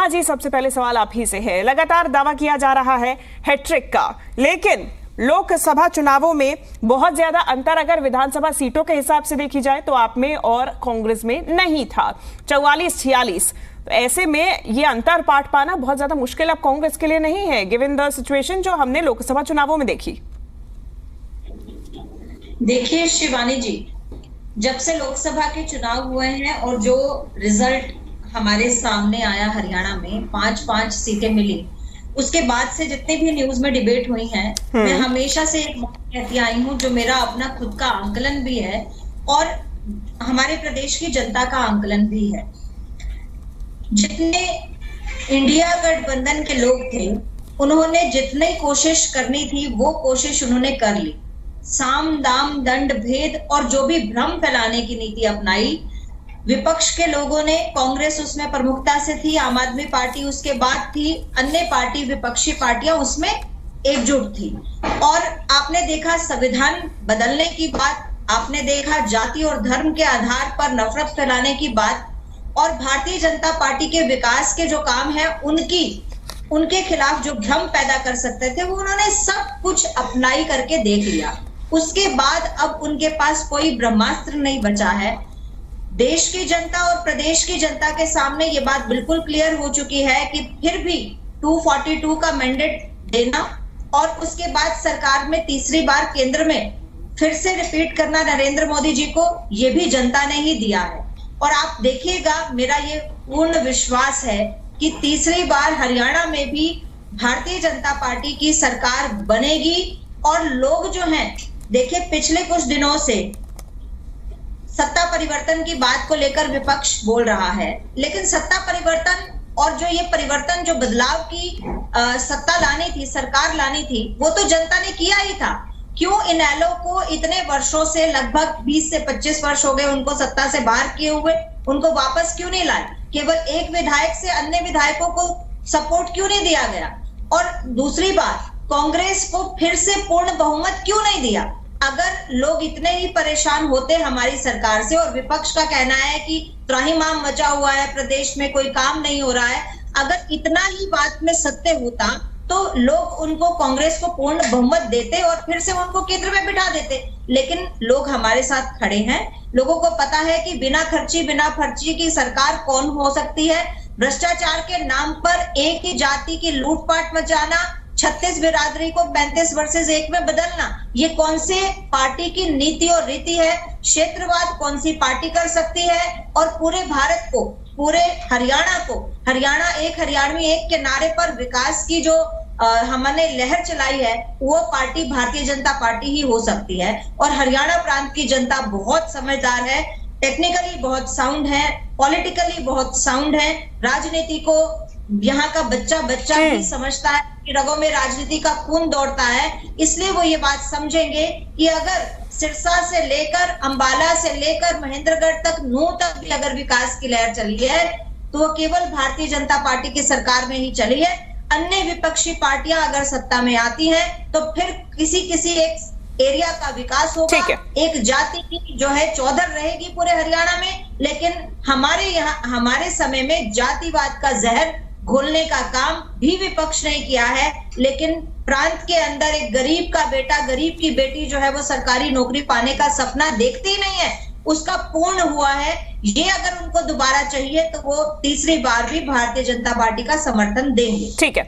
जी, सबसे पहले सवाल आप ही से है। लगातार दावा किया जा रहा है हैट्रिक का, लेकिन लोकसभा चुनावों में बहुत ज्यादा अंतर अगर विधानसभा सीटों के हिसाब से देखी जाए तो आप में और कांग्रेस में नहीं था, 44-46। तो ऐसे में ये अंतर पाट पाना बहुत ज्यादा मुश्किल अब कांग्रेस के लिए नहीं है, गिवन द सिचुएशन जो हमने लोकसभा चुनावों में देखी। देखिए शिवानी जी, जब से लोकसभा के चुनाव हुए हैं और जो रिजल्ट हमारे सामने आया, हरियाणा में 5-5 सीटें मिली, उसके बाद से जितने भी न्यूज में डिबेट हुई हैं, मैं हमेशा से एक कहती आई हूं, जो मेरा अपना खुद का आंकलन भी है और हमारे प्रदेश की जनता का आंकलन भी है। जितने इंडिया गठबंधन के लोग थे, उन्होंने जितनी कोशिश करनी थी वो कोशिश उन्होंने कर ली। साम दाम दंड भेद और जो भी भ्रम फैलाने की नीति अपनाई विपक्ष के लोगों ने, कांग्रेस उसमें प्रमुखता से थी, आम आदमी पार्टी उसके बाद थी, अन्य पार्टी विपक्षी पार्टियां उसमें एकजुट थी। और आपने देखा संविधान बदलने की बात, आपने देखा जाति और धर्म के आधार पर नफरत फैलाने की बात, और भारतीय जनता पार्टी के विकास के जो काम है उनके खिलाफ जो भ्रम पैदा कर सकते थे वो उन्होंने सब कुछ अपनाई करके देख लिया। उसके बाद अब उनके पास कोई ब्रह्मास्त्र नहीं बचा है। देश की जनता और प्रदेश की जनता के सामने ये बात बिल्कुल क्लियर हो चुकी है कि फिर भी 242 का मैंडेट देना और उसके बाद सरकार में तीसरी बार केंद्र में फिर से रिपीट करना नरेंद्र मोदी जी को, ये भी जनता ने ही दिया है। और आप देखिएगा, मेरा ये पूर्ण विश्वास है कि तीसरी बार हरियाणा में भी भारतीय जनता पार्टी की सरकार बनेगी। और लोग जो हैं, देखिए पिछले कुछ दिनों से सत्ता परिवर्तन की बात को लेकर विपक्ष बोल रहा है, लेकिन सत्ता परिवर्तन और जो ये परिवर्तन, जो बदलाव की सत्ता लानी थी, सरकार लानी थी, वो तो जनता ने किया ही था। क्यों इनेलो को इतने वर्षों से, लगभग 20 से 25 वर्ष हो गए उनको सत्ता से बाहर किए हुए, उनको वापस क्यों नहीं लाए? केवल एक विधायक से अन्य विधायकों को सपोर्ट क्यों नहीं दिया गया? और दूसरी बात, कांग्रेस को फिर से पूर्ण बहुमत क्यों नहीं दिया? अगर लोग इतने ही परेशान होते हमारी सरकार से, और विपक्ष का कहना है कि त्राहिमाम मचा हुआ है, प्रदेश में कोई काम नहीं हो रहा है, अगर इतना ही बात में सत्य होता तो लोग उनको, कांग्रेस को पूर्ण बहुमत देते और फिर से उनको केंद्र में बिठा देते। लेकिन लोग हमारे साथ खड़े हैं, लोगों को पता है कि बिना फर्जी की सरकार कौन हो सकती है। भ्रष्टाचार के नाम पर एक ही जाति की लूटपाट मचाना, 36 बिरादरी को 35 वर्सेस 1 में बदलना, ये कौन से पार्टी की नीति और रीति है? क्षेत्रवाद कौन सी पार्टी कर सकती है? और पूरे भारत को, पूरे हरियाणा को, हरियाणा एक हरियाणवी एक के नारे पर विकास की जो हमने लहर चलाई है, वो पार्टी भारतीय जनता पार्टी ही हो सकती है। और हरियाणा प्रांत की जनता बहुत समझदार है, टेक्निकली बहुत साउंड है, पॉलिटिकली बहुत साउंड है, राजनीति को यहाँ का बच्चा भी समझता है कि रगों में राजनीति का खून दौड़ता है। इसलिए वो ये बात समझेंगे कि अगर सिरसा से लेकर, अंबाला से लेकर महेंद्रगढ़ तक, नूंह तक भी अगर विकास की लहर चली है तो वो केवल भारतीय जनता पार्टी की सरकार में ही चली है। अन्य विपक्षी पार्टियां अगर सत्ता में आती हैं तो फिर किसी एक एरिया का विकास होगा, एक जाति की जो है चौधर रहेगी पूरे हरियाणा में। लेकिन हमारे समय में जातिवाद का जहर घोलने का काम भी विपक्ष ने किया है। लेकिन प्रांत के अंदर एक गरीब का बेटा, गरीब की बेटी जो है वो सरकारी नौकरी पाने का सपना देखती ही नहीं है, उसका पूर्ण हुआ है। ये अगर उनको दोबारा चाहिए तो वो तीसरी बार भी भारतीय जनता पार्टी का समर्थन देंगे। ठीक है।